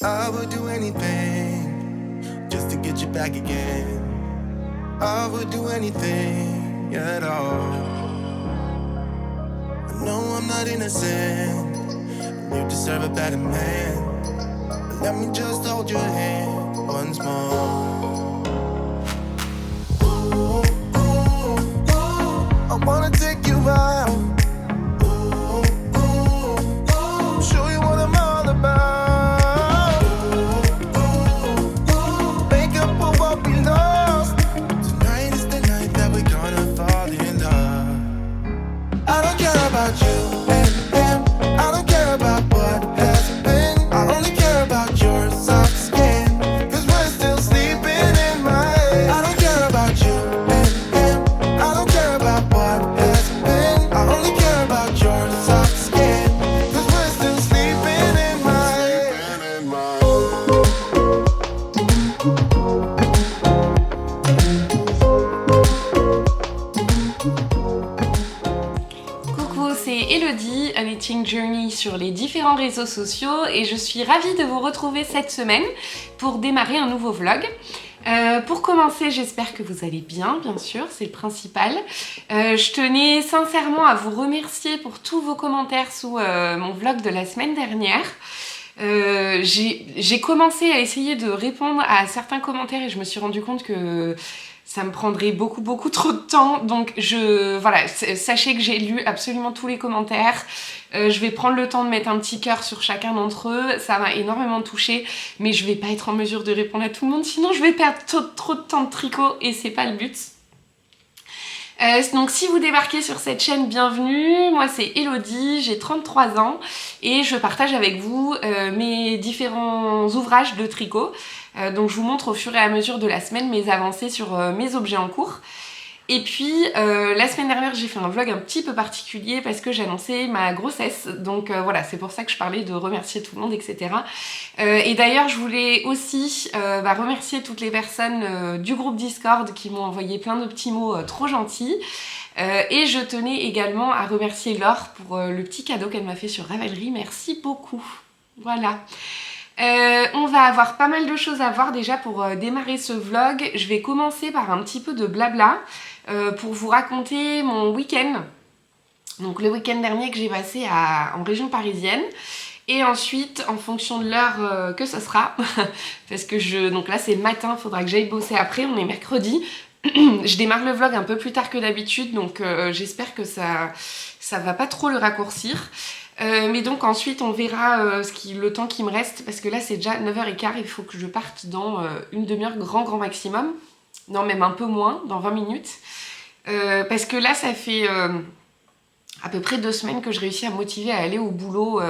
I would do anything just to get you back again. I would do anything at all. I know I'm not innocent, and you deserve a better man. But let me just hold your hand once more. Ooh, ooh, ooh, I wanna take you out. Ooh, ooh, ooh, show you what I'm all about. Ooh, ooh, make up for what we lost. Tonight is the night that we're gonna fall in love. I don't care about you and him. I don't care about what has been. I only care about your soft skin. 'Cause we're still sleeping in my head. I don't care about you and him. I don't care about what has been. I only care about your soft skin. 'Cause we're still sleeping in my head. Coucou, c'est Elodie, A Knitting Journey sur les différents réseaux sociaux et je suis ravie de vous retrouver cette semaine pour démarrer un nouveau vlog. Pour commencer, j'espère que vous allez bien sûr, c'est le principal. Je tenais sincèrement à vous remercier pour tous vos commentaires sous mon vlog de la semaine dernière. J'ai commencé à essayer de répondre à certains commentaires et je me suis rendu compte que ça me prendrait beaucoup trop de temps, donc voilà, sachez que j'ai lu absolument tous les commentaires. Je vais prendre le temps de mettre un petit cœur sur chacun d'entre eux, ça m'a énormément touchée, mais je vais pas être en mesure de répondre à tout le monde, sinon je vais perdre trop de temps de tricot et c'est pas le but. Donc si vous débarquez sur cette chaîne, bienvenue, moi c'est Elodie, j'ai 33 ans et je partage avec vous mes différents ouvrages de tricot. Donc je vous montre au fur et à mesure de la semaine mes avancées sur mes objets en cours. Et puis la semaine dernière j'ai fait un vlog un petit peu particulier parce que j'annonçais ma grossesse, donc voilà, c'est pour ça que je parlais de remercier tout le monde, etc. Et d'ailleurs je voulais aussi remercier toutes les personnes du groupe Discord qui m'ont envoyé plein de petits mots trop gentils. Et je tenais également à remercier Laure pour le petit cadeau qu'elle m'a fait sur Ravelry, merci beaucoup. Voilà. On va avoir pas mal de choses à voir déjà pour démarrer ce vlog. Je vais commencer par un petit peu de blabla pour vous raconter mon week-end. Donc le week-end dernier que j'ai passé en région parisienne. Et ensuite, en fonction de l'heure que ce sera, parce que donc là c'est le matin, faudra que j'aille bosser après, on est mercredi. Je démarre le vlog un peu plus tard que d'habitude, donc j'espère que ça va pas trop le raccourcir. Mais donc ensuite on verra le temps qui me reste, parce que là c'est déjà 9h15, il faut que je parte dans une demi-heure grand maximum. Non, même un peu moins, dans 20 minutes. Parce que là ça fait à peu près 2 semaines que je réussis à me motiver à aller au boulot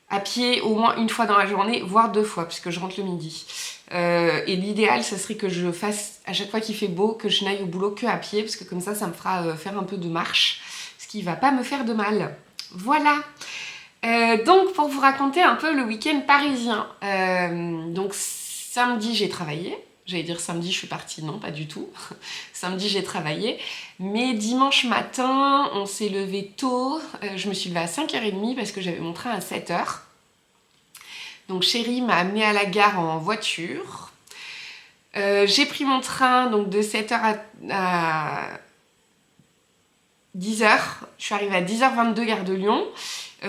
à pied au moins une fois dans la journée, voire 2 fois, puisque je rentre le midi. Et l'idéal, ça serait que je fasse, à chaque fois qu'il fait beau, que je n'aille au boulot que à pied, parce que comme ça me fera faire un peu de marche, ce qui va pas me faire de mal. Voilà. Donc pour vous raconter un peu le week-end parisien. Donc samedi j'ai travaillé. J'allais dire samedi je suis partie, non pas du tout. Samedi j'ai travaillé. Mais dimanche matin on s'est levé tôt. Je me suis levée à 5h30 parce que j'avais mon train à 7h. Donc chérie m'a amenée à la gare en voiture. J'ai pris mon train donc de 7h à 10h. Je suis arrivée à 10h22 gare de Lyon.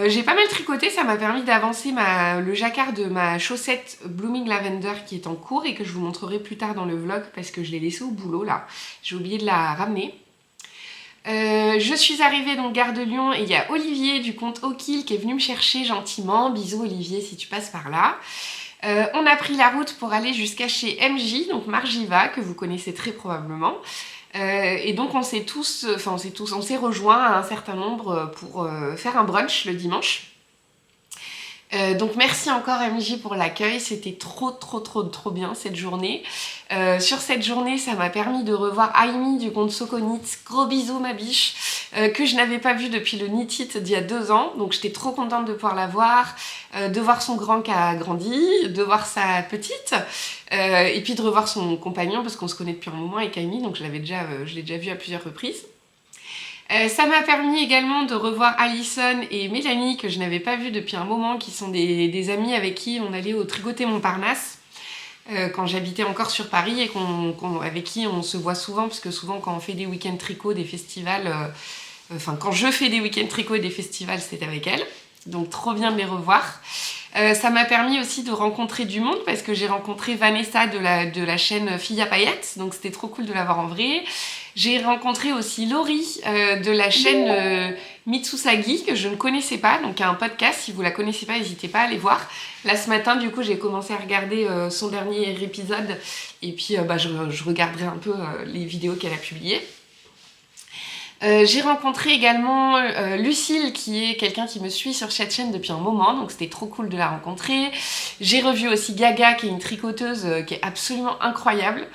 J'ai pas mal tricoté, ça m'a permis d'avancer le jacquard de ma chaussette Blooming Lavender qui est en cours et que je vous montrerai plus tard dans le vlog parce que je l'ai laissée au boulot là. J'ai oublié de la ramener. Je suis arrivée donc gare de Lyon et il y a Olivier du compte O'Kill qui est venu me chercher gentiment. Bisous Olivier si tu passes par là. On a pris la route pour aller jusqu'à chez MJ, donc Margiva, que vous connaissez très probablement. Et donc on s'est rejoints à un certain nombre pour faire un brunch le dimanche. Donc merci encore MJ pour l'accueil, c'était trop bien cette journée. Sur cette journée, ça m'a permis de revoir Aimi du compte Sokonit, gros bisous ma biche, que je n'avais pas vu depuis le Knit It d'il y a 2 ans, donc j'étais trop contente de pouvoir la voir, de voir son grand qui a grandi, de voir sa petite, et puis de revoir son compagnon parce qu'on se connaît depuis un moment avec Aimi, donc je l'ai déjà vu à plusieurs reprises. Ça m'a permis également de revoir Alison et Mélanie, que je n'avais pas vues depuis un moment, qui sont des amies avec qui on allait au Tricoté Montparnasse quand j'habitais encore sur Paris et avec qui on se voit souvent, parce que souvent quand on fait des week-ends tricot, des festivals, quand je fais des week-ends tricot et des festivals, c'est avec elles. Donc trop bien de les revoir. Ça m'a permis aussi de rencontrer du monde parce que j'ai rencontré Vanessa de la chaîne Filles à Paillettes, donc c'était trop cool de la voir en vrai. J'ai rencontré aussi Laurie de la chaîne Mitsusagi que je ne connaissais pas, donc il y a un podcast, si vous la connaissez pas, n'hésitez pas à aller voir. Là ce matin du coup j'ai commencé à regarder son dernier épisode et puis je regarderai un peu les vidéos qu'elle a publiées. J'ai rencontré également Lucille, qui est quelqu'un qui me suit sur cette chaîne depuis un moment, donc c'était trop cool de la rencontrer. J'ai revu aussi Gaga, qui est une tricoteuse qui est absolument incroyable.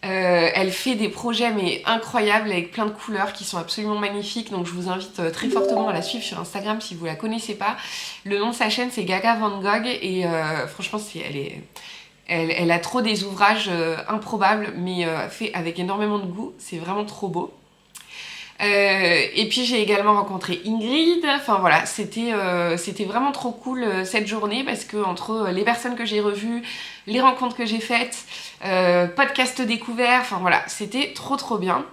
Elle fait des projets mais incroyables avec plein de couleurs qui sont absolument magnifiques, donc je vous invite très fortement à la suivre sur Instagram si vous la connaissez pas. Le nom de sa chaîne c'est Gaga Van Gogh et franchement elle a trop des ouvrages improbables mais faits avec énormément de goût, c'est vraiment trop beau. Et puis j'ai également rencontré Ingrid, enfin voilà, c'était vraiment trop cool cette journée parce que entre les personnes que j'ai revues, les rencontres que j'ai faites, podcast découvert, enfin voilà, c'était trop bien.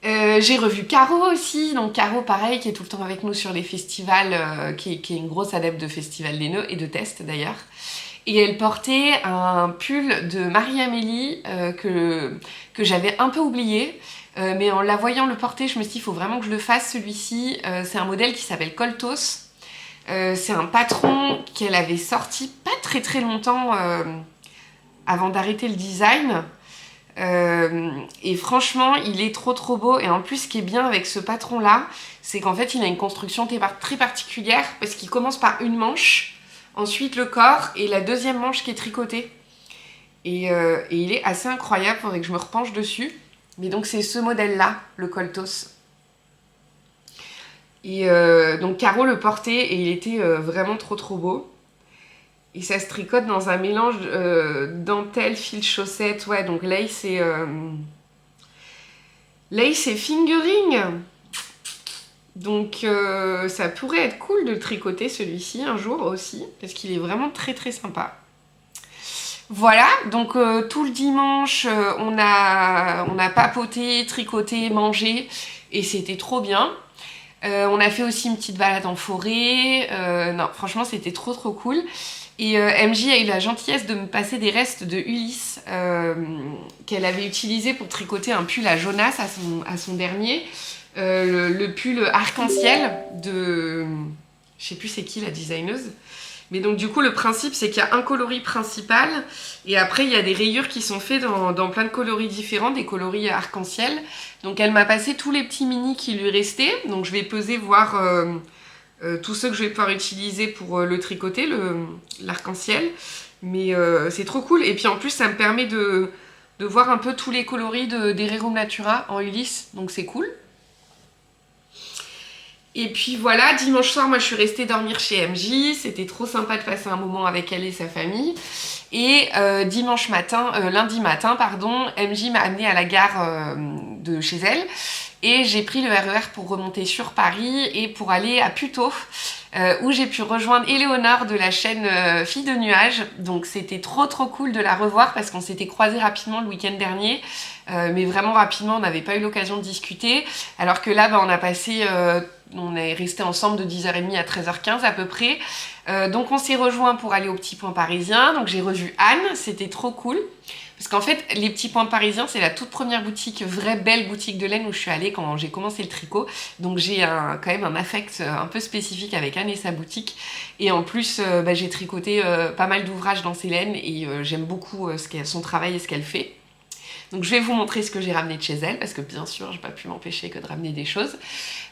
J'ai revu Caro aussi, donc Caro pareil qui est tout le temps avec nous sur les festivals, qui est une grosse adepte de Festival des Nœuds et de Test d'ailleurs. Et elle portait un pull de Marie-Amélie que j'avais un peu oublié. Mais en la voyant le porter, je me suis dit, il faut vraiment que je le fasse celui-ci. C'est un modèle qui s'appelle Coltos. C'est un patron qu'elle avait sorti pas très longtemps avant d'arrêter le design. Et franchement, il est trop beau. Et en plus, ce qui est bien avec ce patron-là, c'est qu'en fait, il a une construction très particulière parce qu'il commence par une manche, ensuite le corps et la deuxième manche qui est tricotée. Et il est assez incroyable, faudrait que je me repenche dessus. Mais donc c'est ce modèle-là, le Coltos. Et donc Caro le portait et il était vraiment trop beau. Et ça se tricote dans un mélange dentelle, fil chaussette. Ouais, donc lace et fingering. Donc ça pourrait être cool de tricoter celui-ci un jour aussi, parce qu'il est vraiment très sympa. Voilà, donc tout le dimanche, on a papoté, tricoté, mangé, et c'était trop bien. On a fait aussi une petite balade en forêt. Non, franchement, c'était trop cool. Et MJ a eu la gentillesse de me passer des restes de Ulysse qu'elle avait utilisé pour tricoter un pull à Jonas à son dernier. Le pull arc-en-ciel de... Je sais plus c'est qui la designeuse. Mais donc du coup le principe c'est qu'il y a un coloris principal et après il y a des rayures qui sont faites dans plein de coloris différents, des coloris arc-en-ciel. Donc elle m'a passé tous les petits mini qui lui restaient, donc je vais peser voir tous ceux que je vais pouvoir utiliser pour le tricoter, l'arc-en-ciel. Mais c'est trop cool et puis en plus ça me permet de voir un peu tous les coloris des Rerum Natura en Ulysse, donc c'est cool. Et puis voilà, dimanche soir, moi je suis restée dormir chez MJ, c'était trop sympa de passer un moment avec elle et sa famille. Et lundi matin, MJ m'a amenée à la gare de chez elle et j'ai pris le RER pour remonter sur Paris et pour aller à Puteaux où j'ai pu rejoindre Éléonore de la chaîne Filles de Nuages. Donc c'était trop cool de la revoir parce qu'on s'était croisés rapidement le week-end dernier. Mais vraiment rapidement, on n'avait pas eu l'occasion de discuter. Alors que là, on est resté ensemble de 10h30 à 13h15 à peu près. Donc on s'est rejoints pour aller au Petit Point Parisien. Donc j'ai revu Anne, c'était trop cool. Parce qu'en fait, les Petits Points Parisiens, c'est la toute première boutique, vraie belle boutique de laine où je suis allée quand j'ai commencé le tricot. Donc j'ai quand même un affect un peu spécifique avec Anne et sa boutique. Et en plus, j'ai tricoté pas mal d'ouvrages dans ses laines et j'aime beaucoup son travail et ce qu'elle fait. Donc je vais vous montrer ce que j'ai ramené de chez elle, parce que bien sûr, j'ai pas pu m'empêcher que de ramener des choses.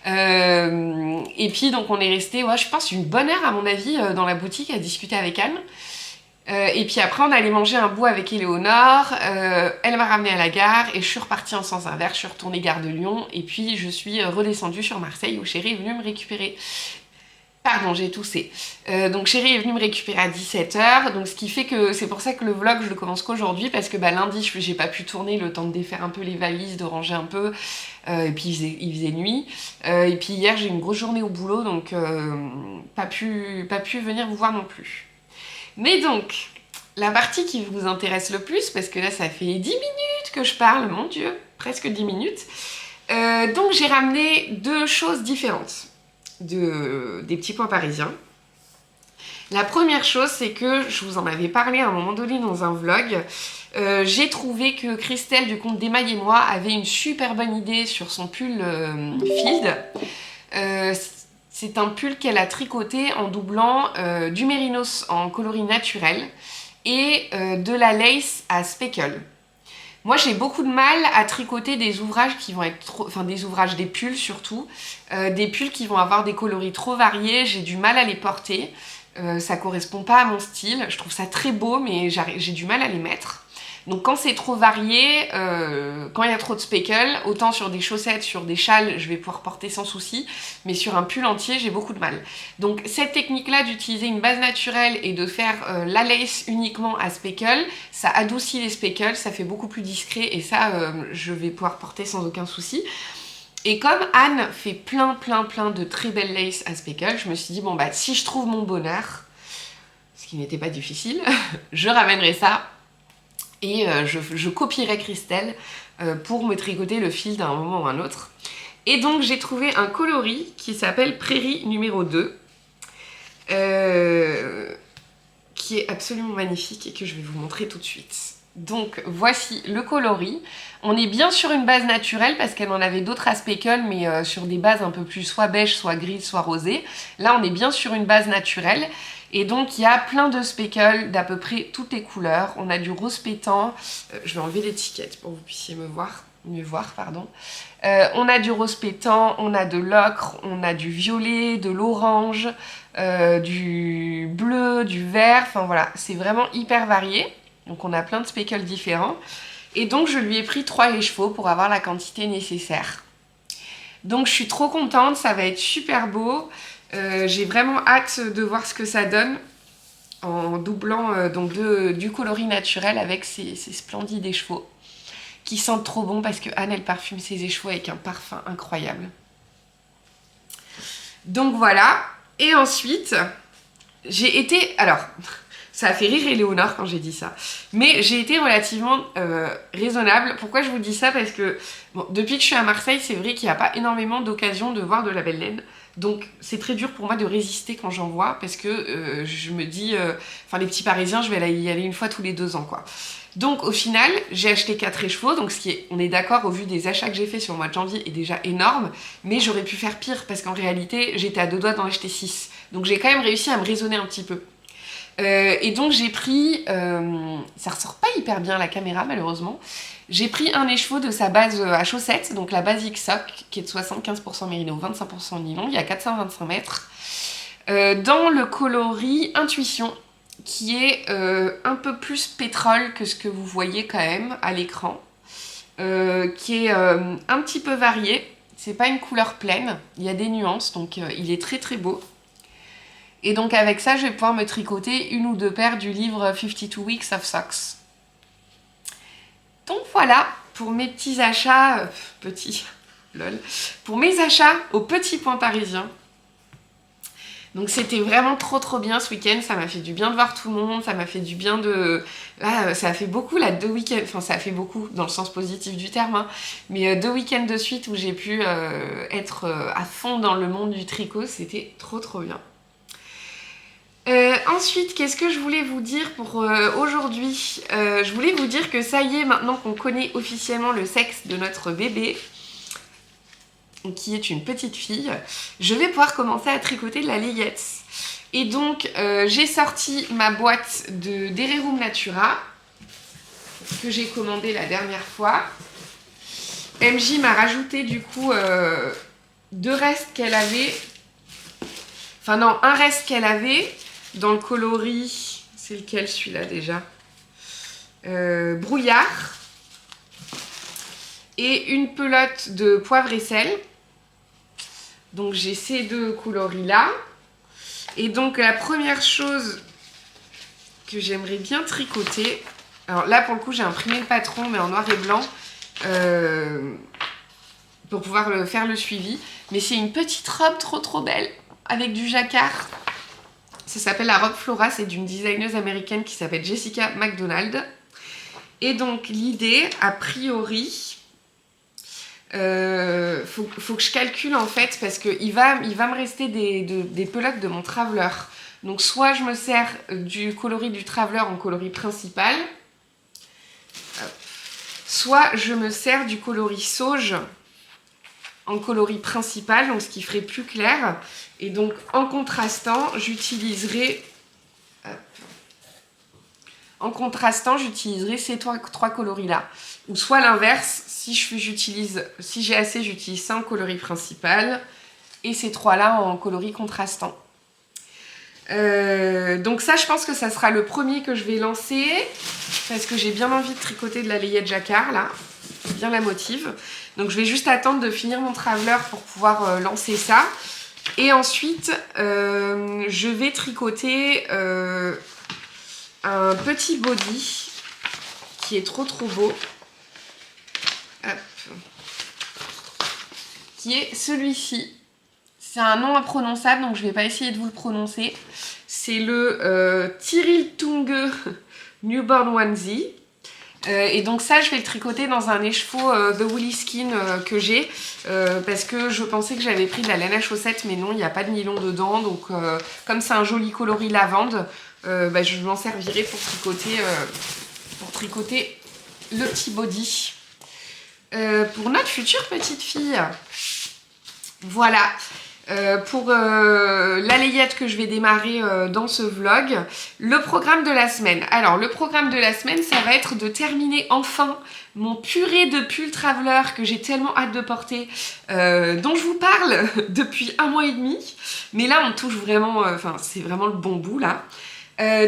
Et puis donc on est resté, je pense, une bonne heure à mon avis dans la boutique à discuter avec Anne. Et puis après on allait manger un bout avec Éléonore, elle m'a ramenée à la gare et je suis repartie en sens inverse, je suis retournée gare de Lyon et puis je suis redescendue sur Marseille où Chéri est venue me récupérer. Pardon, j'ai toussé. Donc chérie est venue me récupérer à 17h, donc ce qui fait que c'est pour ça que le vlog je le commence qu'aujourd'hui, parce que lundi j'ai pas pu tourner, le temps de défaire un peu les valises, de ranger un peu, et puis il faisait nuit. Et puis hier j'ai eu une grosse journée au boulot, donc pas pu venir vous voir non plus. Mais donc, la partie qui vous intéresse le plus, parce que là ça fait 10 minutes que je parle, mon Dieu, presque 10 minutes. Donc j'ai ramené deux choses différentes. Des petits points parisiens. La première chose, c'est que je vous en avais parlé à un moment donné dans un vlog. J'ai trouvé que Christelle du compte d'Emaille et moi avait une super bonne idée sur son pull Field. C'est un pull qu'elle a tricoté en doublant du mérinos en coloris naturel et de la lace à speckle. Moi, j'ai beaucoup de mal à tricoter des ouvrages qui vont être trop... Enfin, des ouvrages, des pulls surtout. Des pulls qui vont avoir des coloris trop variés. J'ai du mal à les porter. Ça correspond pas à mon style. Je trouve ça très beau, mais j'ai du mal à les mettre. Donc quand c'est trop varié, quand il y a trop de speckle, autant sur des chaussettes, sur des châles, je vais pouvoir porter sans souci, mais sur un pull entier, j'ai beaucoup de mal. Donc cette technique-là d'utiliser une base naturelle et de faire la lace uniquement à speckle, ça adoucit les speckles, ça fait beaucoup plus discret et ça, je vais pouvoir porter sans aucun souci. Et comme Anne fait plein de très belles laces à speckle, je me suis dit, bon bah si je trouve mon bonheur, ce qui n'était pas difficile, je ramènerai ça. Et je copierai Christelle pour me tricoter le fil d'un moment ou un autre. Et donc j'ai trouvé un coloris qui s'appelle Prairie numéro 2. Qui est absolument magnifique et que je vais vous montrer tout de suite. Donc voici le coloris. On est bien sur une base naturelle parce qu'elle en avait d'autres à speckle, mais sur des bases un peu plus soit beige, soit gris, soit rosé. Là on est bien sur une base naturelle. Et donc il y a plein de speckles d'à peu près toutes les couleurs. On a du rose pétant, je vais enlever l'étiquette pour que vous puissiez mieux voir. On a du rose pétant, on a de l'ocre, on a du violet, de l'orange, du bleu, du vert. Enfin voilà, c'est vraiment hyper varié. Donc on a plein de speckles différents. Et donc je lui ai pris 3 écheveaux pour avoir la quantité nécessaire. Donc je suis trop contente, ça va être super beau. J'ai vraiment hâte de voir ce que ça donne en doublant du coloris naturel avec ces splendides écheveaux qui sentent trop bon parce que Anne elle parfume ses écheveaux avec un parfum incroyable. Donc voilà. Et ensuite j'ai été... Alors ça a fait rire Éléonore quand j'ai dit ça. Mais j'ai été relativement raisonnable. Pourquoi je vous dis ça? Parce que bon, depuis que je suis à Marseille, c'est vrai qu'il n'y a pas énormément d'occasions de voir de la belle laine. Donc c'est très dur pour moi de résister quand j'en vois. Parce que je me dis... Enfin les petits Parisiens, je vais y aller une fois tous les 2 ans quoi. Donc au final, j'ai acheté 4 écheveaux. Donc ce qui est, on est d'accord, au vu des achats que j'ai fait sur le mois de janvier, est déjà énorme. Mais j'aurais pu faire pire parce qu'en réalité, j'étais à 2 doigts d'en acheter 6. Donc j'ai quand même réussi à me raisonner un petit peu. Et donc j'ai pris, ça ressort pas hyper bien à la caméra malheureusement, j'ai pris un écheveau de sa base à chaussettes, donc la Basic Sock qui est de 75% mérino, 25% nylon, il y a 425 mètres, dans le coloris Intuition qui est un peu plus pétrole que ce que vous voyez quand même à l'écran, qui est un petit peu varié, c'est pas une couleur pleine, il y a des nuances donc il est très beau. Et donc avec ça, je vais pouvoir me tricoter 1 ou 2 paires du livre 52 Weeks of Socks. Donc voilà, pour mes petits achats, pour mes achats au Petit Point Parisien. Donc c'était vraiment trop bien ce week-end, ça m'a fait du bien de voir tout le monde, ça m'a fait du bien de... Là, ça a fait beaucoup, là, 2 week-ends, enfin ça a fait beaucoup dans le sens positif du terme, hein, mais 2 week-ends de suite où j'ai pu être à fond dans le monde du tricot, c'était trop bien. Ensuite, qu'est-ce que je voulais vous dire pour aujourd'hui? Je voulais vous dire que ça y est, maintenant qu'on connaît officiellement le sexe de notre bébé, qui est une petite fille, je vais pouvoir commencer à tricoter de la layette. Et donc, j'ai sorti ma boîte de d'Hererum Natura, que j'ai commandée la dernière fois. MJ m'a rajouté du coup 2 restes qu'elle avait, enfin non, un reste qu'elle avait, dans le coloris, c'est lequel celui-là déjà? Brouillard. Et une pelote de poivre et sel. Donc j'ai ces 2 coloris-là. Et donc la première chose que j'aimerais bien tricoter, alors là pour le coup j'ai imprimé le patron mais en noir et blanc pour pouvoir faire le suivi, mais c'est une petite robe trop belle avec du jacquard. Ça s'appelle la robe Flora, c'est d'une designeuse américaine qui s'appelle Jessica McDonald. Et donc l'idée, a priori, faut que je calcule en fait, parce qu'il va me rester des pelotes de mon Traveler. Donc soit je me sers du coloris du Traveler en coloris principal, soit je me sers du coloris sauge en coloris principal, donc ce qui ferait plus clair. Et donc en contrastant, j'utiliserai ces trois coloris là. Ou soit l'inverse, si j'ai assez, j'utilise ça en coloris principal et ces trois là en coloris contrastant. Donc ça, je pense que ça sera le premier que je vais lancer parce que j'ai bien envie de tricoter de la layette jacquard là, bien la motive. Donc je vais juste attendre de finir mon Traveler pour pouvoir lancer ça. Et ensuite, je vais tricoter un petit body qui est trop beau. Hop. Qui est celui-ci. C'est un nom imprononçable, donc je ne vais pas essayer de vous le prononcer. C'est le Tiriltunge Newborn Onesie. Et donc ça, je vais le tricoter dans un écheveau The Woolly Skin que j'ai, parce que je pensais que j'avais pris de la laine à chaussettes, mais non, il n'y a pas de nylon dedans. Donc comme c'est un joli coloris lavande, je m'en servirai pour tricoter le petit body pour notre future petite fille. Voilà. Pour la layette que je vais démarrer dans ce vlog, le programme de la semaine. Alors le programme de la semaine, ça va être de terminer enfin mon purée de pull Traveler que j'ai tellement hâte de porter, dont je vous parle depuis 1 mois et demi. Mais là on touche vraiment, c'est vraiment le bon bout là.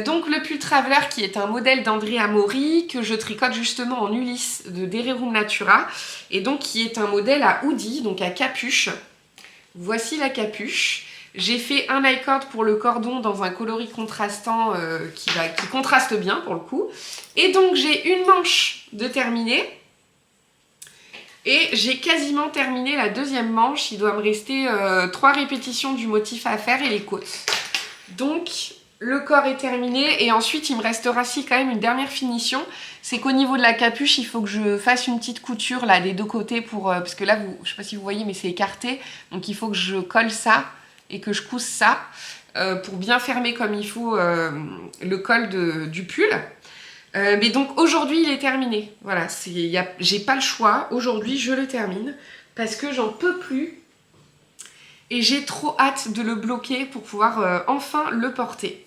Donc le pull Traveler qui est un modèle d'Andrea Mori que je tricote justement en Ulysse de Dererum Natura, et donc qui est un modèle à hoodie, donc à capuche. Voici la capuche. J'ai fait un I-cord pour le cordon dans un coloris contrastant qui contraste bien pour le coup. Et donc j'ai une manche de terminée. Et j'ai quasiment terminé la deuxième manche. Il doit me rester 3 répétitions du motif à faire et les côtes. Donc le corps est terminé et ensuite il me restera quand même une dernière finition. C'est qu'au niveau de la capuche, il faut que je fasse une petite couture là des deux côtés pour parce que là, je sais pas si vous voyez, mais c'est écarté. Donc il faut que je colle ça et que je cousse ça pour bien fermer comme il faut le col du pull. Mais donc aujourd'hui il est terminé. Voilà, j'ai pas le choix. Aujourd'hui je le termine parce que j'en peux plus et j'ai trop hâte de le bloquer pour pouvoir enfin le porter.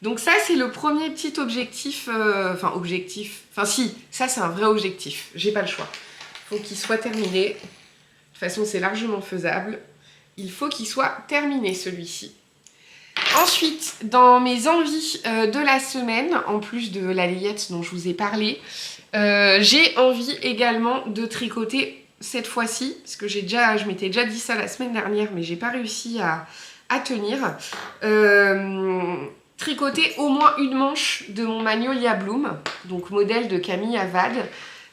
Donc ça c'est le premier petit objectif, ça c'est un vrai objectif, j'ai pas le choix. Il faut qu'il soit terminé, de toute façon c'est largement faisable, il faut qu'il soit terminé celui-ci. Ensuite, dans mes envies de la semaine, en plus de la layette dont je vous ai parlé, j'ai envie également de tricoter cette fois-ci, parce que je m'étais déjà dit ça la semaine dernière, mais j'ai pas réussi à tenir. Tricoter au moins une manche de mon Magnolia Bloom, donc modèle de Camille Avad,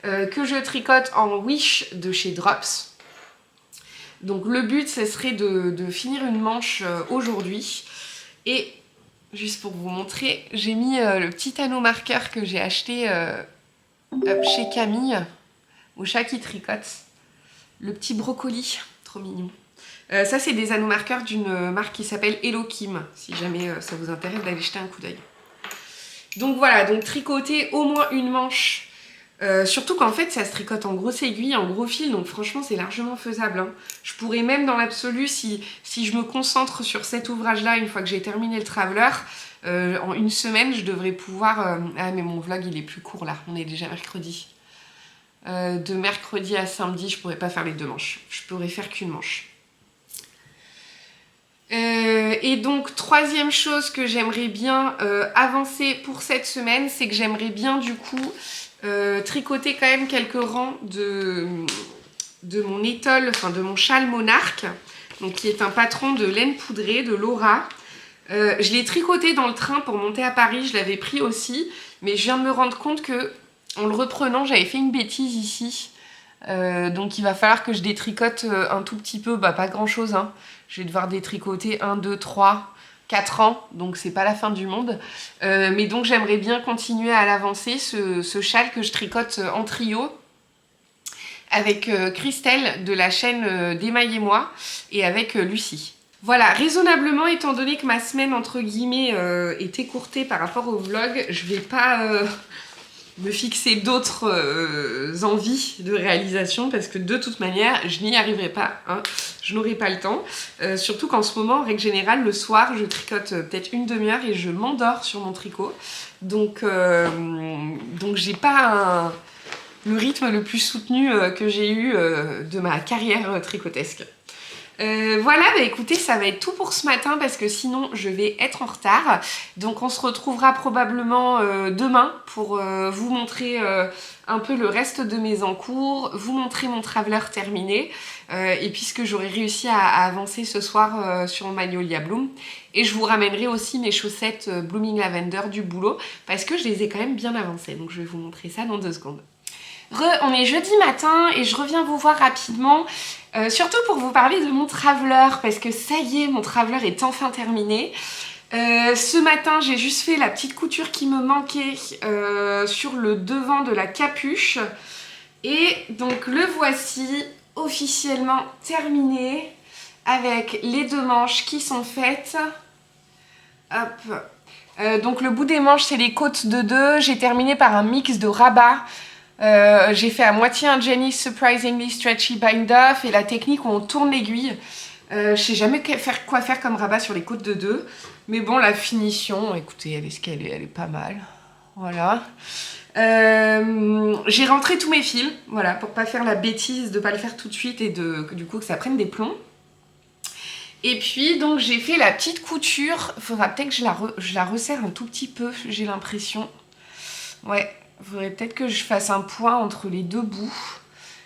que je tricote en Wish de chez Drops. Donc le but, ce serait de finir une manche aujourd'hui. Et juste pour vous montrer, j'ai mis le petit anneau marqueur que j'ai acheté chez Camille, au chat qui tricote. Le petit brocoli, trop mignon. Ça, c'est des anneaux marqueurs d'une marque qui s'appelle Hello Kim, si jamais ça vous intéresse d'aller jeter un coup d'œil. Donc voilà, donc tricoter au moins une manche, surtout qu'en fait, ça se tricote en grosse aiguille, en gros fil, donc franchement, c'est largement faisable. Hein. Je pourrais même dans l'absolu, si je me concentre sur cet ouvrage-là, une fois que j'ai terminé le Traveler, en une semaine, je devrais pouvoir... Ah, mais mon vlog, il est plus court là, on est déjà mercredi. De mercredi à samedi, je pourrais pas faire les 2 manches. Je pourrais faire qu'une manche. Et donc, troisième chose que j'aimerais bien avancer pour cette semaine, c'est que j'aimerais bien du coup tricoter quand même quelques rangs de mon étole, enfin de mon châle monarque, donc qui est un patron de laine poudrée de Laura. Je l'ai tricoté dans le train pour monter à Paris, je l'avais pris aussi, mais je viens de me rendre compte que en le reprenant, j'avais fait une bêtise ici. Donc il va falloir que je détricote un tout petit peu, bah pas grand chose, hein. Je vais devoir détricoter 1, 2, 3, 4 ans, donc c'est pas la fin du monde. Mais donc j'aimerais bien continuer à l'avancer, ce châle que je tricote en trio avec Christelle de la chaîne d'Émaille et moi et avec Lucie. Voilà, raisonnablement, étant donné que ma semaine, entre guillemets, est écourtée par rapport au vlog, je vais pas me fixer d'autres envies de réalisation parce que de toute manière, je n'y arriverai pas, hein, je n'aurai pas le temps. Surtout qu'en ce moment, en règle générale, le soir, je tricote peut-être une demi-heure et je m'endors sur mon tricot. Donc j'ai pas le rythme le plus soutenu que j'ai eu de ma carrière tricotesque. Voilà, bah écoutez, ça va être tout pour ce matin parce que sinon je vais être en retard. Donc on se retrouvera probablement demain pour vous montrer un peu le reste de mes encours, vous montrer mon traveler terminé et puisque j'aurai réussi à avancer ce soir sur mon Magnolia Bloom. Et je vous ramènerai aussi mes chaussettes Blooming Lavender du boulot parce que je les ai quand même bien avancées. Donc je vais vous montrer ça dans 2 secondes. On est jeudi matin et je reviens vous voir rapidement, surtout pour vous parler de mon traveler, parce que ça y est, mon traveler est enfin terminé. Ce matin, j'ai juste fait la petite couture qui me manquait sur le devant de la capuche. Et donc le voici officiellement terminé, avec les 2 manches qui sont faites. Hop. Donc le bout des manches, c'est les côtes de 2. J'ai terminé par un mix de rabat. J'ai fait à moitié un Jenny's Surprisingly Stretchy Bind Off et la technique où on tourne l'aiguille. Je sais jamais quoi faire comme rabat sur les côtes de 2. Mais bon, la finition, écoutez, elle est pas mal. Voilà. J'ai rentré tous mes fils, voilà, pour pas faire la bêtise de pas le faire tout de suite et du coup que ça prenne des plombs. Et puis donc j'ai fait la petite couture. Faudra peut-être que je la resserre un tout petit peu, j'ai l'impression. Ouais. Il faudrait peut-être que je fasse un point entre les 2 bouts.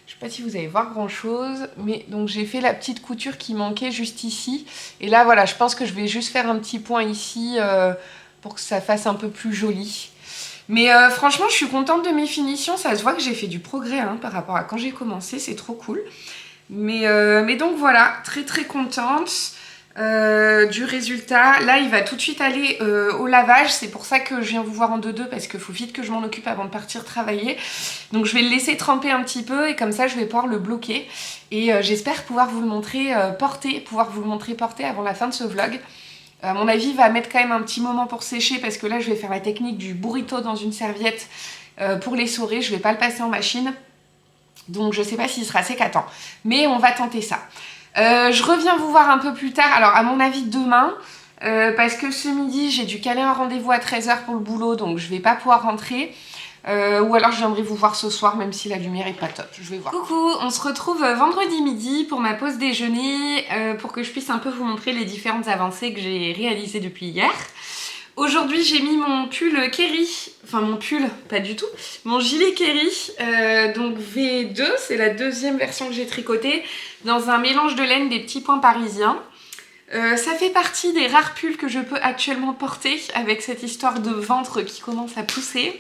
Je sais pas si vous allez voir grand chose, mais donc j'ai fait la petite couture qui manquait juste ici. Et là voilà, je pense que je vais juste faire un petit point ici pour que ça fasse un peu plus joli. Mais franchement, je suis contente de mes finitions. Ça se voit que j'ai fait du progrès hein, par rapport à quand j'ai commencé, c'est trop cool. Mais donc voilà, très très contente. Du résultat. Là il va tout de suite aller au lavage, c'est pour ça que je viens vous voir en 2-2 parce qu'il faut vite que je m'en occupe avant de partir travailler. Donc je vais le laisser tremper un petit peu et comme ça je vais pouvoir le bloquer et j'espère pouvoir vous le montrer porter avant la fin de ce vlog. À mon avis il va mettre quand même un petit moment pour sécher parce que là je vais faire la technique du burrito dans une serviette pour l'essorer, je vais pas le passer en machine donc je sais pas s'il sera sec à temps mais on va tenter ça. Je reviens vous voir un peu plus tard, alors à mon avis demain, parce que ce midi j'ai dû caler un rendez-vous à 13 h pour le boulot, donc je vais pas pouvoir rentrer. Ou alors je viendrai vous voir ce soir, même si la lumière est pas top, je vais voir. Coucou, on se retrouve vendredi midi pour ma pause déjeuner, pour que je puisse un peu vous montrer les différentes avancées que j'ai réalisées depuis hier. Aujourd'hui j'ai mis mon pull Kerry, enfin mon pull, pas du tout, mon gilet Kerry, donc V2, c'est la 2e version que j'ai tricotée, dans un mélange de laine des petits points parisiens. Ça fait partie des rares pulls que je peux actuellement porter, avec cette histoire de ventre qui commence à pousser.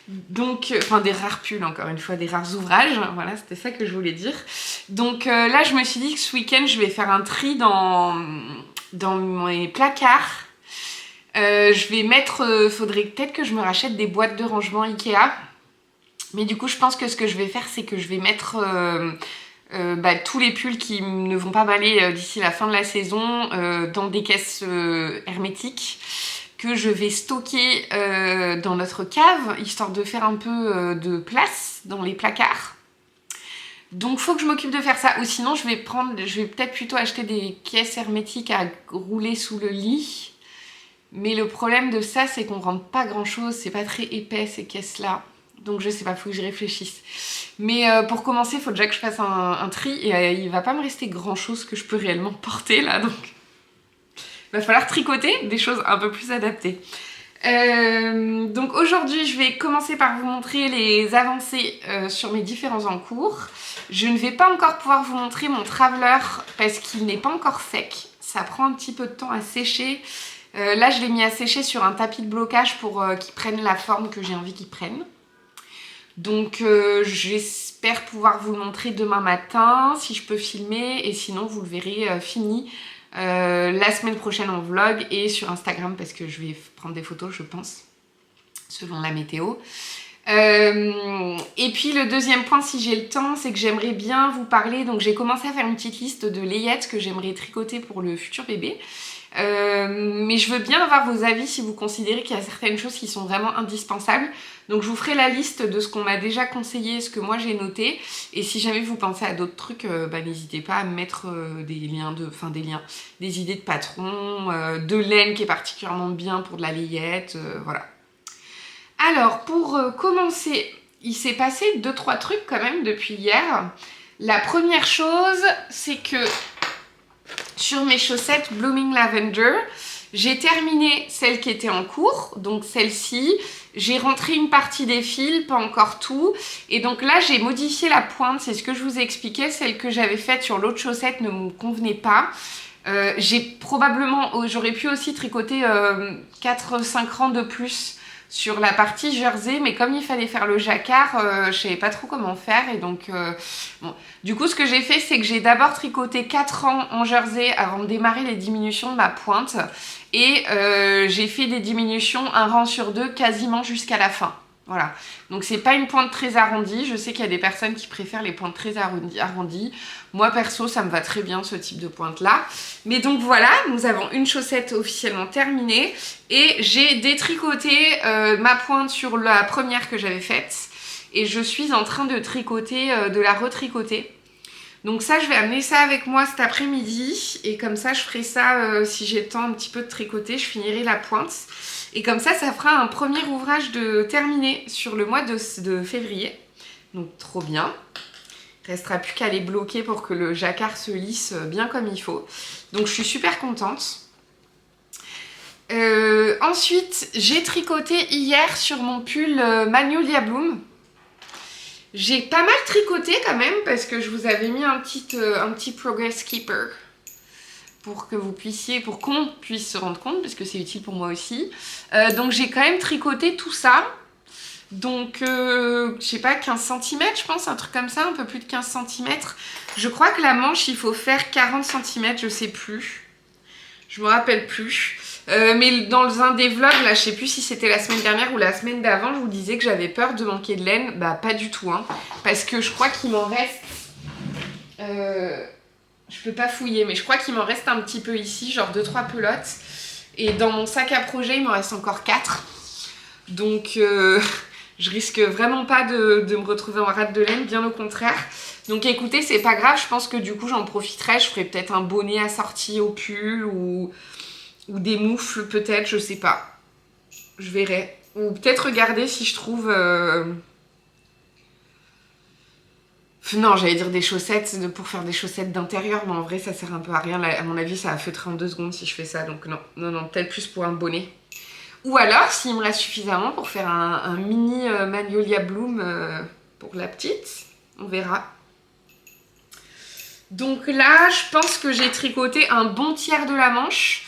Donc, enfin des rares pulls encore une fois, des rares ouvrages, voilà c'était ça que je voulais dire. Donc là je me suis dit que ce week-end je vais faire un tri dans mes placards. Je vais mettre, faudrait peut-être que je me rachète des boîtes de rangement Ikea. Mais du coup je pense que ce que je vais faire c'est que je vais mettre tous les pulls qui ne vont pas m'aller d'ici la fin de la saison dans des caisses hermétiques que je vais stocker dans notre cave histoire de faire un peu de place dans les placards. Donc faut que je m'occupe de faire ça ou sinon je vais peut-être plutôt acheter des caisses hermétiques à rouler sous le lit. Mais le problème de ça, c'est qu'on rentre pas grand chose, c'est pas très épais ces caisses-là. Donc je sais pas, faut que j'y réfléchisse. Mais pour commencer, il faut déjà que je fasse un tri et il va pas me rester grand chose que je peux réellement porter là. Donc il va falloir tricoter des choses un peu plus adaptées. Donc aujourd'hui, je vais commencer par vous montrer les avancées sur mes différents encours. Je ne vais pas encore pouvoir vous montrer mon traveler parce qu'il n'est pas encore sec. Ça prend un petit peu de temps à sécher. Là, je l'ai mis à sécher sur un tapis de blocage pour qu'il prenne la forme que j'ai envie qu'il prenne. Donc, j'espère pouvoir vous le montrer demain matin, si je peux filmer. Et sinon, vous le verrez fini la semaine prochaine en vlog et sur Instagram parce que je vais prendre des photos, je pense, selon la météo. Et puis le deuxième point, si j'ai le temps, c'est que j'aimerais bien vous parler. Donc j'ai commencé à faire une petite liste de layettes que j'aimerais tricoter pour le futur bébé. Mais je veux bien avoir vos avis si vous considérez qu'il y a certaines choses qui sont vraiment indispensables. Donc je vous ferai la liste de ce qu'on m'a déjà conseillé, ce que moi j'ai noté. Et si jamais vous pensez à d'autres trucs, n'hésitez pas à me mettre des idées de patron, de laine qui est particulièrement bien pour de la layette, voilà. Alors pour commencer, il s'est passé 2-3 trucs quand même depuis hier. La première chose, c'est que sur mes chaussettes Blooming Lavender, j'ai terminé celle qui était en cours, donc celle-ci. J'ai rentré une partie des fils, pas encore tout. Et donc là, j'ai modifié la pointe, c'est ce que je vous ai expliqué. Celle que j'avais faite sur l'autre chaussette ne me convenait pas. J'aurais pu aussi tricoter 4-5 rangs de plus sur la partie jersey, mais comme il fallait faire le jacquard, je savais pas trop comment faire. Et donc, bon. Du coup, ce que j'ai fait, c'est que j'ai d'abord tricoté 4 rangs en jersey avant de démarrer les diminutions de ma pointe. Et j'ai fait des diminutions 1 rang sur 2 quasiment jusqu'à la fin. Voilà, donc c'est pas une pointe très arrondie. Je sais qu'il y a des personnes qui préfèrent les pointes très arrondies. Moi perso, ça me va très bien ce type de pointe là. Mais donc voilà, nous avons une chaussette officiellement terminée. Et j'ai détricoté ma pointe sur la première que j'avais faite. Et je suis en train de tricoter, de la retricoter. Donc ça, je vais amener ça avec moi cet après-midi. Et comme ça, je ferai ça, si j'ai le temps un petit peu de tricoter, je finirai la pointe. Et comme ça fera un premier ouvrage de terminé sur le mois de février. Donc trop bien. Il ne restera plus qu'à les bloquer pour que le jacquard se lisse bien comme il faut. Donc je suis super contente. Ensuite, j'ai tricoté hier sur mon pull Magnolia Bloom. J'ai pas mal tricoté quand même parce que je vous avais mis un petit progress keeper pour qu'on puisse se rendre compte parce que c'est utile pour moi aussi. Donc j'ai quand même tricoté tout ça. Donc je sais pas, 15 cm je pense, un truc comme ça, un peu plus de 15 cm. Je crois que la manche il faut faire 40 cm, je sais plus. Je me rappelle plus. Mais dans un des vlogs, là, je sais plus si c'était la semaine dernière ou la semaine d'avant, je vous disais que j'avais peur de manquer de laine. Bah pas du tout, hein. Parce que je crois qu'il m'en reste... je peux pas fouiller, mais je crois qu'il m'en reste un petit peu ici, genre 2-3 pelotes. Et dans mon sac à projet, il m'en reste encore 4. Donc je risque vraiment pas de me retrouver en rate de laine, bien au contraire. Donc écoutez, c'est pas grave, je pense que du coup j'en profiterai. Je ferai peut-être un bonnet assorti au pull ou des moufles peut-être, je sais pas. Je verrai. Ou peut-être regarder si je trouve... Non, j'allais dire des chaussettes pour faire des chaussettes d'intérieur, mais en vrai ça sert un peu à rien. À mon avis ça va feutrer en 2 secondes si je fais ça, donc non, peut-être plus pour un bonnet. Ou alors, s'il me reste suffisamment pour faire un mini Magnolia Bloom pour la petite, on verra. Donc là, je pense que j'ai tricoté un bon tiers de la manche.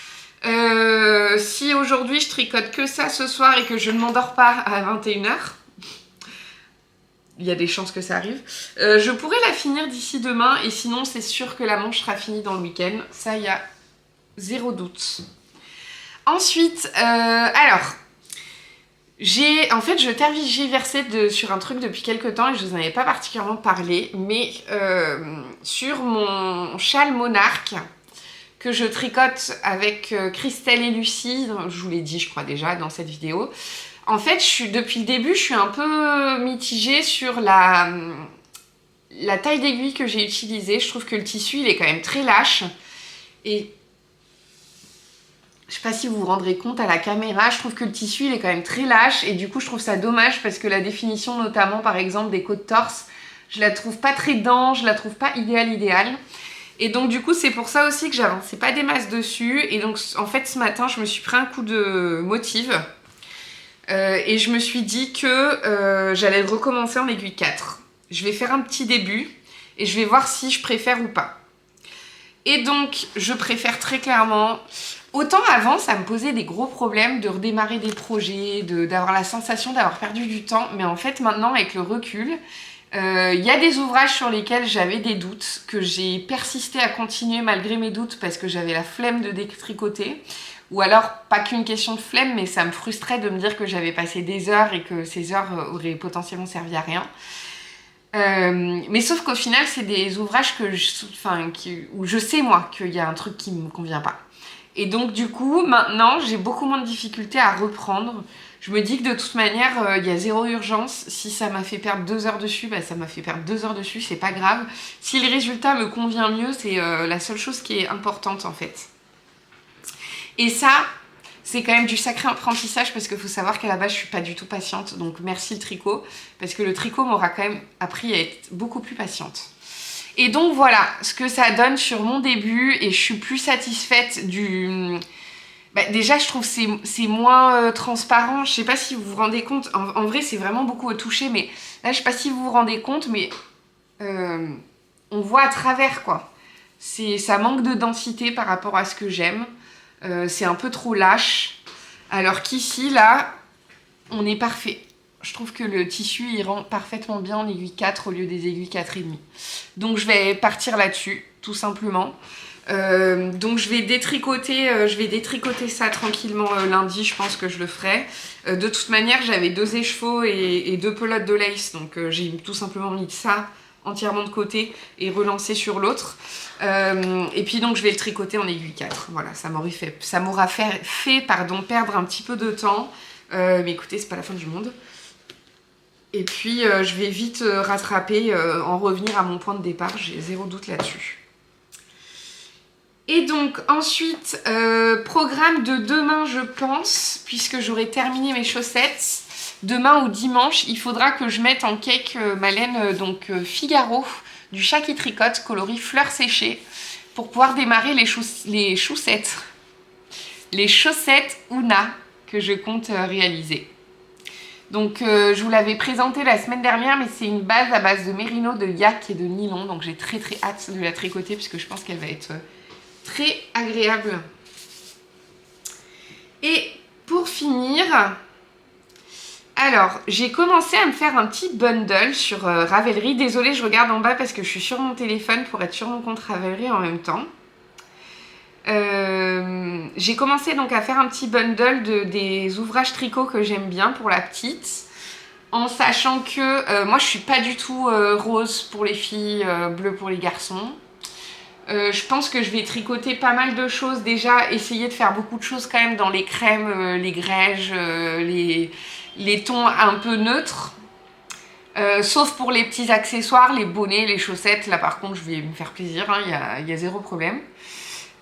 Si aujourd'hui je tricote que ça ce soir et que je ne m'endors pas à 21h, il y a des chances que ça arrive, je pourrais la finir d'ici demain et sinon c'est sûr que la manche sera finie dans le week-end, ça il y a 0 doute. Ensuite, je tergiversais sur un truc depuis quelques temps et je vous en avais pas particulièrement parlé, mais sur mon châle monarque que je tricote avec Christelle et Lucie, je vous l'ai dit je crois déjà dans cette vidéo. En fait, depuis le début, je suis un peu mitigée sur la taille d'aiguille que j'ai utilisée. Je trouve que le tissu, il est quand même très lâche. Et je sais pas si vous vous rendrez compte à la caméra, je trouve que le tissu, il est quand même très lâche. Et du coup, je trouve ça dommage parce que la définition, notamment par exemple des côtes torse, je la trouve pas très dense, je la trouve pas idéale. Et donc du coup, c'est pour ça aussi que j'avançais pas des masses dessus. Et donc en fait, ce matin, je me suis pris un coup de motive. Et je me suis dit que j'allais le recommencer en aiguille 4. Je vais faire un petit début et je vais voir si je préfère ou pas. Et donc, je préfère très clairement Autant avant, ça me posait des gros problèmes de redémarrer des projets, d'avoir la sensation d'avoir perdu du temps. Mais en fait, maintenant, avec le recul, y a des ouvrages sur lesquels j'avais des doutes, que j'ai persisté à continuer malgré mes doutes parce que j'avais la flemme de détricoter. Ou alors, pas qu'une question de flemme, mais ça me frustrait de me dire que j'avais passé des heures et que ces heures auraient potentiellement servi à rien. Mais sauf qu'au final, c'est des ouvrages où je sais, moi, qu'il y a un truc qui me convient pas. Et donc, du coup, maintenant, j'ai beaucoup moins de difficultés à reprendre. Je me dis que de toute manière, il y a zéro urgence. Si ça m'a fait perdre 2 heures dessus, bah, ça m'a fait perdre 2 heures dessus, c'est pas grave. Si le résultat me convient mieux, c'est la seule chose qui est importante, en fait. Et ça, c'est quand même du sacré apprentissage parce qu'il faut savoir qu'à la base, je suis pas du tout patiente. Donc, merci le tricot, parce que le tricot m'aura quand même appris à être beaucoup plus patiente. Et donc, voilà ce que ça donne sur mon début et je suis plus satisfaite du... Bah, déjà, je trouve que c'est moins transparent. Je sais pas si vous vous rendez compte. En vrai, c'est vraiment beaucoup au toucher, mais là, je sais pas si vous vous rendez compte, mais on voit à travers, quoi. Ça manque de densité par rapport à ce que j'aime. C'est un peu trop lâche. Alors qu'ici, là, on est parfait. Je trouve que le tissu, il rend parfaitement bien en aiguille 4 au lieu des aiguilles 4,5. Donc, je vais partir là-dessus, tout simplement. Donc je vais détricoter ça tranquillement lundi, je pense que je le ferai. De toute manière, j'avais 2 écheveaux et 2 pelotes de lace, donc j'ai tout simplement mis ça entièrement de côté et relancé sur l'autre. Et puis donc je vais le tricoter en aiguille 4. Voilà, ça m'aura fait perdre un petit peu de temps. Mais écoutez, c'est pas la fin du monde. Et puis je vais vite rattraper, en revenir à mon point de départ, j'ai zéro doute là-dessus. Et donc ensuite, programme de demain je pense, puisque j'aurai terminé mes chaussettes. Demain ou dimanche, il faudra que je mette en cake ma laine Figaro du chat qui tricote, coloris fleurs séchées, pour pouvoir démarrer les chaussettes Ouna que je compte réaliser. Donc je vous l'avais présenté la semaine dernière, mais c'est une base à base de mérino, de yak et de nylon, donc j'ai très hâte de la tricoter puisque je pense qu'elle va être très agréable. Et pour finir, alors j'ai commencé à me faire un petit bundle sur Ravelry. Désolée, je regarde en bas parce que je suis sur mon téléphone pour être sur mon compte Ravelry en même temps. J'ai commencé donc à faire un petit bundle des ouvrages tricot que j'aime bien pour la petite, en sachant que moi je suis pas du tout rose pour les filles, bleu pour les garçons. Je pense que je vais tricoter pas mal de choses, déjà essayer de faire beaucoup de choses quand même dans les crèmes, les grèges, les tons un peu neutres, sauf pour les petits accessoires, les bonnets, les chaussettes, là par contre je vais me faire plaisir, hein, y a zéro problème.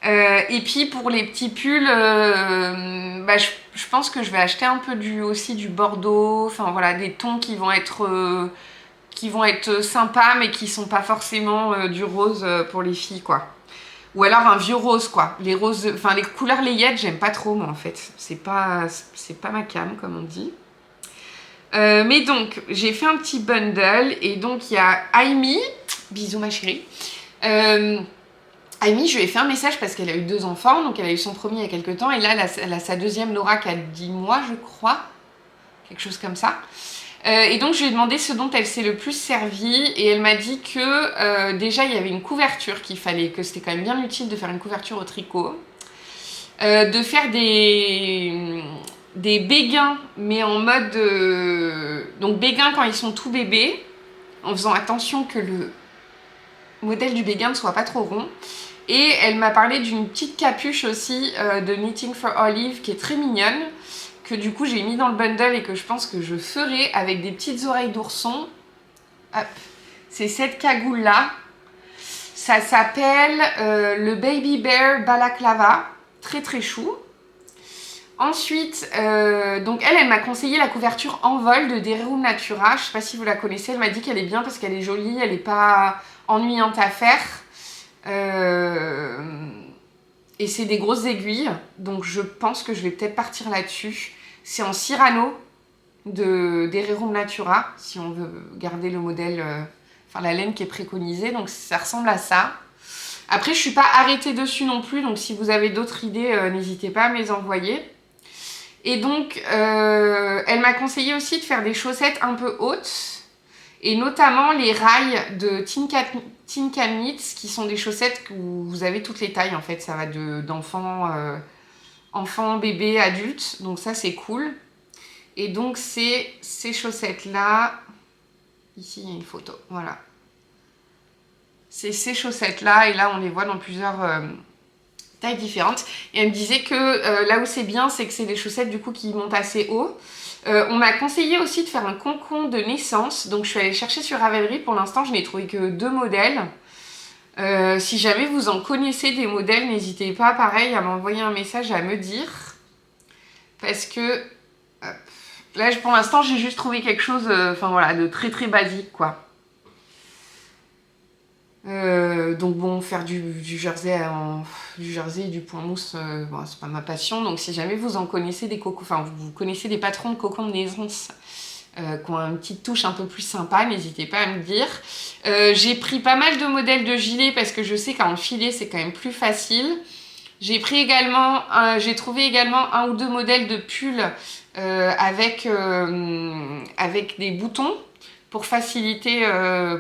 Et puis pour les petits pulls, je pense que je vais acheter un peu aussi du bordeaux, enfin voilà, des tons qui vont être sympas mais qui sont pas forcément du rose pour les filles, quoi. Ou alors un vieux rose, quoi. Les roses, enfin les couleurs layettes, j'aime pas trop moi en fait. C'est pas ma came comme on dit. Mais donc j'ai fait un petit bundle et donc il y a Aimee, bisous ma chérie. Aimee, je lui ai fait un message parce qu'elle a eu 2 enfants, donc elle a eu son premier il y a quelques temps, et là elle a sa deuxième Nora qui a 10 mois je crois, quelque chose comme ça. Et donc je lui ai demandé ce dont elle s'est le plus servie, et elle m'a dit que déjà il y avait une couverture qu'il fallait, que c'était quand même bien utile de faire une couverture au tricot, de faire des béguins, mais en mode... donc béguins quand ils sont tout bébés, en faisant attention que le modèle du béguin ne soit pas trop rond. Et elle m'a parlé d'une petite capuche aussi de Knitting for Olive qui est très mignonne, que du coup j'ai mis dans le bundle et que je pense que je ferai avec des petites oreilles d'ourson. Hop, c'est cette cagoule là. Ça s'appelle le Baby Bear Balaclava, très chou. Ensuite, donc elle m'a conseillé la couverture en vol de Dererum Natura. Je sais pas si vous la connaissez, elle m'a dit qu'elle est bien parce qu'elle est jolie, elle est pas ennuyante à faire. Et c'est des grosses aiguilles, donc je pense que je vais peut-être partir là-dessus. C'est en Cyrano de Dererum Natura, si on veut garder le modèle, enfin la laine qui est préconisée, donc ça ressemble à ça. Après, je suis pas arrêtée dessus non plus, donc si vous avez d'autres idées, n'hésitez pas à me les envoyer. Et donc, elle m'a conseillé aussi de faire des chaussettes un peu hautes, et notamment les rails de Tin Can Knits, qui sont des chaussettes où vous avez toutes les tailles en fait, ça va d'enfants, enfants, bébés, adultes, donc ça c'est cool. Et donc c'est ces chaussettes-là, ici il y a une photo, voilà. C'est ces chaussettes-là, et là on les voit dans plusieurs tailles différentes. Et elle me disait que là où c'est bien, c'est que c'est des chaussettes du coup qui montent assez haut. On m'a conseillé aussi de faire un concon de naissance, donc je suis allée chercher sur Ravelry. Pour l'instant, je n'ai trouvé que 2 modèles. Si jamais vous en connaissez des modèles, n'hésitez pas, pareil, à m'envoyer un message, à me dire. Parce que là, pour l'instant, j'ai juste trouvé quelque chose voilà, de très très basique, quoi. Donc bon, faire du jersey et du point mousse, bon, c'est pas ma passion. Donc si jamais vous en connaissez des cocons, enfin vous connaissez des patrons de cocons de naissance qui ont une petite touche un peu plus sympa, n'hésitez pas à me dire. J'ai pris pas mal de modèles de gilets parce que je sais qu'en filet c'est quand même plus facile. J'ai trouvé également 1 ou 2 modèles de pulls avec des boutons, pour faciliter,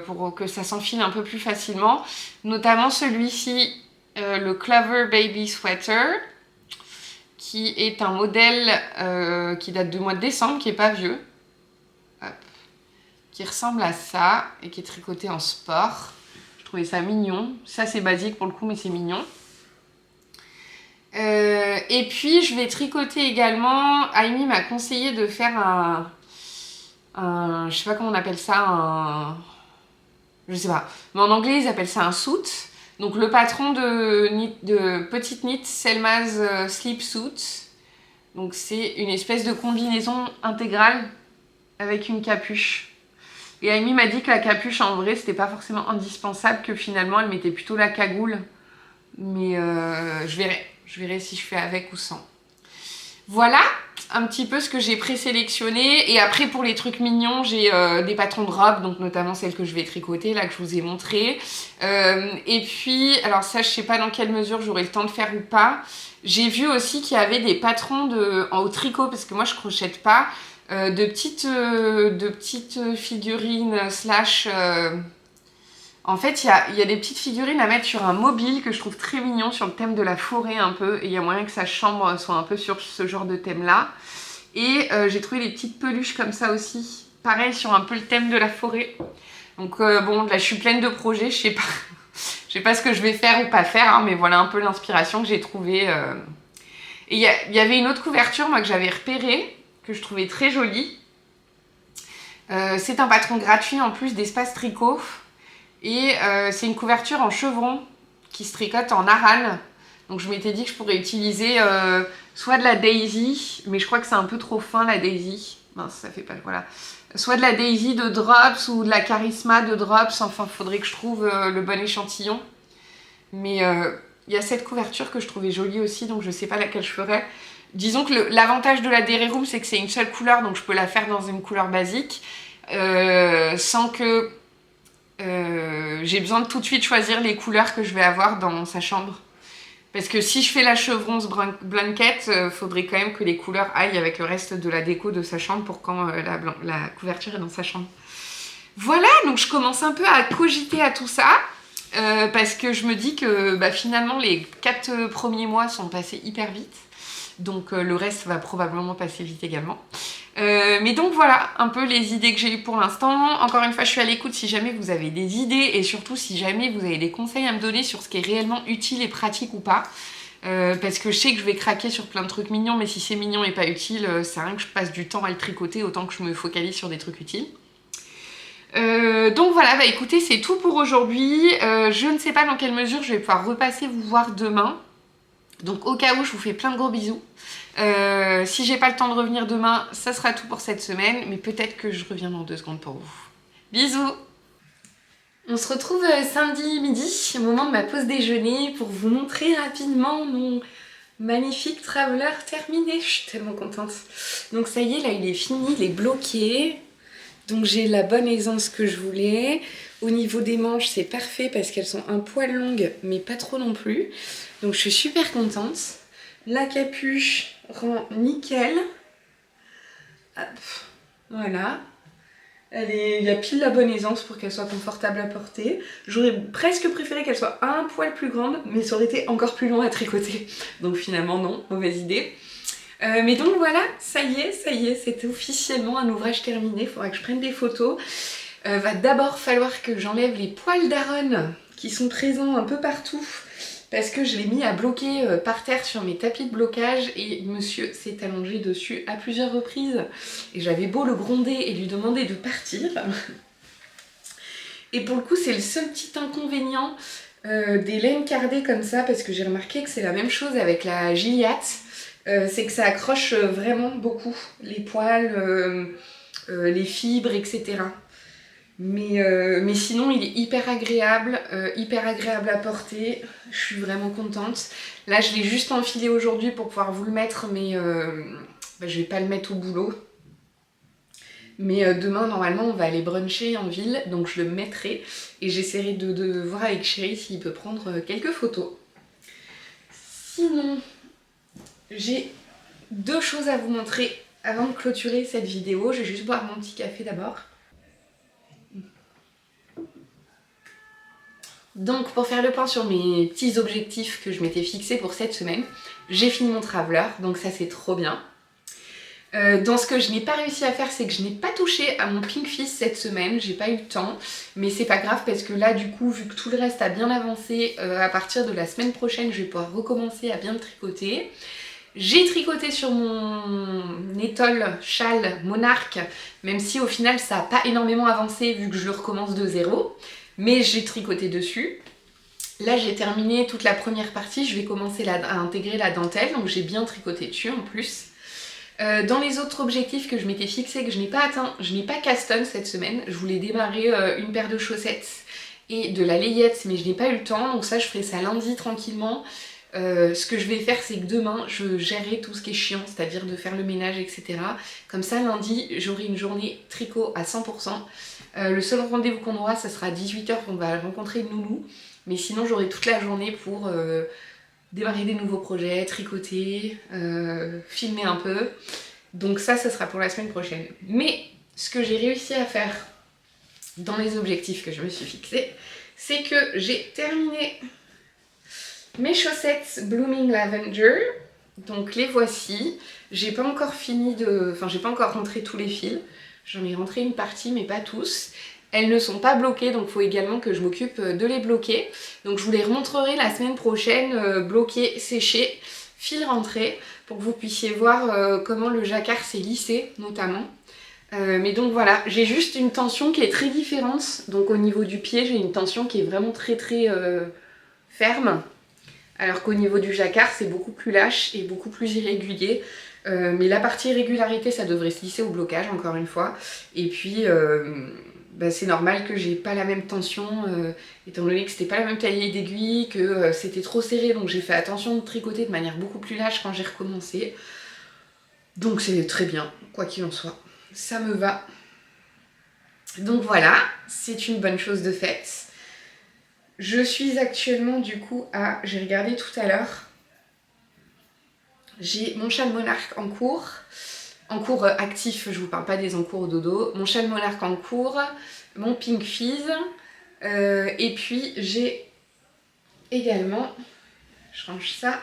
pour que ça s'enfile un peu plus facilement. Notamment celui-ci, le Clover Baby Sweater, qui est un modèle qui date du mois de décembre, qui n'est pas vieux. Hop. Qui ressemble à ça, et qui est tricoté en sport. Je trouvais ça mignon. Ça, c'est basique pour le coup, mais c'est mignon. Et puis, je vais tricoter également. Amy m'a conseillé de faire je sais pas comment on appelle ça, je sais pas, mais en anglais ils appellent ça un suit. Donc le patron de Petite Knit, Selma's Sleep Suit. Donc c'est une espèce de combinaison intégrale avec une capuche. Et Amy m'a dit que la capuche en vrai c'était pas forcément indispensable, que finalement elle mettait plutôt la cagoule. Mais je verrai si je fais avec ou sans. Voilà un petit peu ce que j'ai présélectionné. Et après, pour les trucs mignons, j'ai des patrons de robes, donc notamment celles que je vais tricoter, là, que je vous ai montré. Et puis, alors ça, je sais pas dans quelle mesure j'aurai le temps de faire ou pas. J'ai vu aussi qu'il y avait des patrons au tricot, parce que moi, je crochète pas, de petites figurines slash... En fait, il y a des petites figurines à mettre sur un mobile que je trouve très mignon, sur le thème de la forêt un peu. Et il y a moyen que sa chambre soit un peu sur ce genre de thème-là. Et j'ai trouvé des petites peluches comme ça aussi. Pareil, sur un peu le thème de la forêt. Donc bon, là je suis pleine de projets, je sais pas ce que je vais faire ou pas faire. Hein, mais voilà un peu l'inspiration que j'ai trouvée. Et il y avait une autre couverture, moi, que j'avais repérée, que je trouvais très jolie. C'est un patron gratuit en plus d'Espace Tricot. Et c'est une couverture en chevron qui se tricote en aral. Donc je m'étais dit que je pourrais utiliser soit de la daisy, mais je crois que c'est un peu trop fin la daisy. Mince, ça fait pas... Voilà. Soit de la daisy de drops ou de la charisma de drops. Enfin, faudrait que je trouve le bon échantillon. Mais il y a cette couverture que je trouvais jolie aussi, donc je sais pas laquelle je ferais. Disons que l'avantage de la Dairy Room, c'est que c'est une seule couleur, donc je peux la faire dans une couleur basique. Sans que... j'ai besoin de tout de suite choisir les couleurs que je vais avoir dans sa chambre. Parce que si je fais la chevronce blanket, faudrait quand même que les couleurs aillent avec le reste de la déco de sa chambre pour quand la couverture est dans sa chambre. Voilà, donc je commence un peu à cogiter à tout ça. Parce que je me dis que finalement les 4 premiers mois sont passés hyper vite. Donc le reste va probablement passer vite également. Mais donc voilà un peu les idées que j'ai eues pour l'instant. Encore une fois, je suis à l'écoute si jamais vous avez des idées et surtout si jamais vous avez des conseils à me donner sur ce qui est réellement utile et pratique ou pas. Parce que je sais que je vais craquer sur plein de trucs mignons, mais si c'est mignon et pas utile, c'est rien que je passe du temps à le tricoter autant que je me focalise sur des trucs utiles. Donc voilà, écoutez, c'est tout pour aujourd'hui. Je ne sais pas dans quelle mesure je vais pouvoir repasser vous voir demain. Donc au cas où, je vous fais plein de gros bisous. Si j'ai pas le temps de revenir demain, ça sera tout pour cette semaine, mais peut-être que je reviens dans 2 secondes pour vous. Bisous! On se retrouve samedi midi, au moment de ma pause déjeuner, pour vous montrer rapidement mon magnifique traveler terminé. Je suis tellement contente. Donc ça y est, là il est fini, il est bloqué. Donc j'ai la bonne aisance que je voulais. Au niveau des manches, c'est parfait parce qu'elles sont un poil longues, mais pas trop non plus. Donc je suis super contente. La capuche rend nickel. Hop, voilà. Il y a pile la bonne aisance pour qu'elle soit confortable à porter. J'aurais presque préféré qu'elle soit un poil plus grande, mais ça aurait été encore plus long à tricoter. Donc finalement non, mauvaise idée. Mais donc voilà, ça y est, c'est officiellement un ouvrage terminé. Il faudra que je prenne des photos. Va d'abord falloir que j'enlève les poils d'aronne qui sont présents un peu partout. Parce que je l'ai mis à bloquer par terre sur mes tapis de blocage et monsieur s'est allongé dessus à plusieurs reprises. Et j'avais beau le gronder et lui demander de partir. Et pour le coup, c'est le seul petit inconvénient des laines cardées comme ça, parce que j'ai remarqué que c'est la même chose avec la Gilliatt. C'est que ça accroche vraiment beaucoup les poils, les fibres, etc. Mais sinon il est hyper agréable à porter, je suis vraiment contente. Là je l'ai juste enfilé aujourd'hui pour pouvoir vous le mettre, mais je vais pas le mettre au boulot. Mais demain normalement on va aller bruncher en ville, donc je le mettrai et j'essaierai de voir avec Chéri s'il peut prendre quelques photos. Sinon j'ai deux choses à vous montrer avant de clôturer cette vidéo. Je vais juste boire mon petit café d'abord. Donc pour faire le point sur mes petits objectifs que je m'étais fixés pour cette semaine, j'ai fini mon traveler, donc ça c'est trop bien. Dans ce que je n'ai pas réussi à faire, c'est que je n'ai pas touché à mon Pink Fizz cette semaine, j'ai pas eu le temps, mais c'est pas grave parce que là du coup, vu que tout le reste a bien avancé, à partir de la semaine prochaine, je vais pouvoir recommencer à bien le tricoter. J'ai tricoté sur mon étole châle Monarque, même si au final ça n'a pas énormément avancé vu que je le recommence de zéro. Mais j'ai tricoté dessus. Là j'ai terminé toute la première partie, je vais commencer à intégrer la dentelle, donc j'ai bien tricoté dessus en plus. Dans les autres objectifs que je m'étais fixé, que je n'ai pas atteint, je n'ai pas caston cette semaine. Je voulais démarrer une paire de chaussettes et de la layette, mais je n'ai pas eu le temps, donc ça je ferai ça lundi tranquillement. Ce que je vais faire, c'est que demain je gérerai tout ce qui est chiant, c'est-à-dire de faire le ménage, etc. Comme ça lundi j'aurai une journée tricot à 100%. Le seul rendez-vous qu'on aura, ça sera à 18 h, on va rencontrer Nounou. Mais sinon, j'aurai toute la journée pour démarrer des nouveaux projets, tricoter, filmer un peu. Donc ça sera pour la semaine prochaine. Mais ce que j'ai réussi à faire dans les objectifs que je me suis fixés, c'est que j'ai terminé mes chaussettes Blooming Lavender. Donc les voici. J'ai pas encore fini de... Enfin, j'ai pas encore rentré tous les fils. J'en ai rentré une partie, mais pas tous. Elles ne sont pas bloquées, donc il faut également que je m'occupe de les bloquer. Donc je vous les remontrerai la semaine prochaine, bloquées, séchées, fil rentré, pour que vous puissiez voir comment le jacquard s'est lissé, notamment. Mais donc voilà, j'ai juste une tension qui est très différente. Donc au niveau du pied, j'ai une tension qui est vraiment très ferme. Alors qu'au niveau du jacquard, c'est beaucoup plus lâche et beaucoup plus irrégulier. Mais la partie irrégularité, ça devrait se lisser au blocage, encore une fois. Et puis, c'est normal que j'ai pas la même tension, étant donné que c'était pas la même taille d'aiguille, que c'était trop serré, donc j'ai fait attention de tricoter de manière beaucoup plus lâche quand j'ai recommencé. Donc c'est très bien, quoi qu'il en soit. Ça me va. Donc voilà, c'est une bonne chose de faite. Je suis actuellement du coup à... J'ai regardé tout à l'heure. J'ai mon châle Monarque en cours actif, je vous parle pas des encours au dodo. Mon châle Monarque en cours, mon Pink Fizz, et puis j'ai également, je range ça,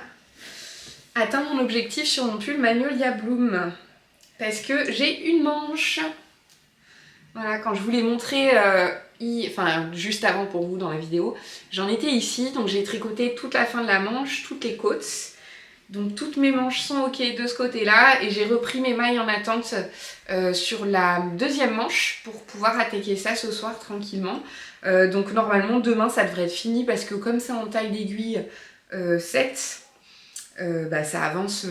atteint mon objectif sur mon pull Magnolia Bloom, parce que j'ai une manche. Voilà, quand je vous l'ai montré, juste avant pour vous dans la vidéo, j'en étais ici, donc j'ai tricoté toute la fin de la manche, toutes les côtes. Donc toutes mes manches sont ok de ce côté-là et j'ai repris mes mailles en attente sur la deuxième manche pour pouvoir attaquer ça ce soir tranquillement. Donc normalement demain ça devrait être fini parce que comme c'est en taille d'aiguille 7, ça avance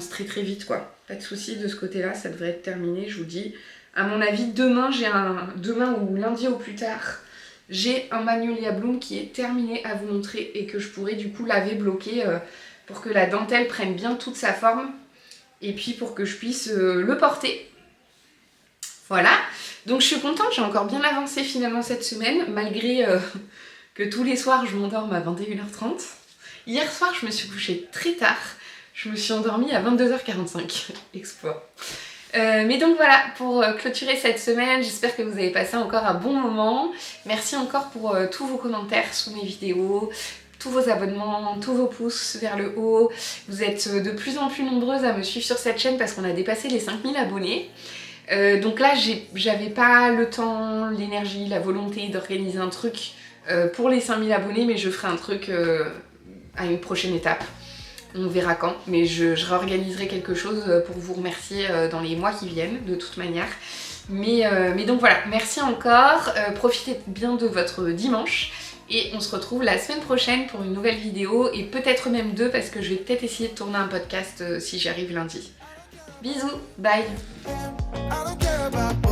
très vite quoi. Pas de souci de ce côté-là, ça devrait être terminé, je vous dis. À mon avis demain ou lundi au plus tard, j'ai un Magnolia Bloom qui est terminé à vous montrer et que je pourrais du coup laver, bloquer pour que la dentelle prenne bien toute sa forme et puis pour que je puisse le porter. Voilà, donc je suis contente, j'ai encore bien avancé finalement cette semaine, malgré que tous les soirs je m'endorme à 21h30. Hier soir je me suis couchée très tard, je me suis endormie à 22h45, exploit. Mais donc voilà, pour clôturer cette semaine, j'espère que vous avez passé encore un bon moment. Merci encore pour tous vos commentaires sous mes vidéos, tous vos abonnements, tous vos pouces vers le haut. Vous êtes de plus en plus nombreuses à me suivre sur cette chaîne parce qu'on a dépassé les 5000 abonnés. Donc là, j'avais pas le temps, l'énergie, la volonté d'organiser un truc pour les 5000 abonnés, mais je ferai un truc à une prochaine étape. On verra quand, mais je réorganiserai quelque chose pour vous remercier dans les mois qui viennent, de toute manière. Mais donc voilà, merci encore, profitez bien de votre dimanche, et on se retrouve la semaine prochaine pour une nouvelle vidéo, et peut-être même deux, parce que je vais peut-être essayer de tourner un podcast si j'y arrive lundi. Bisous, bye. I don't care about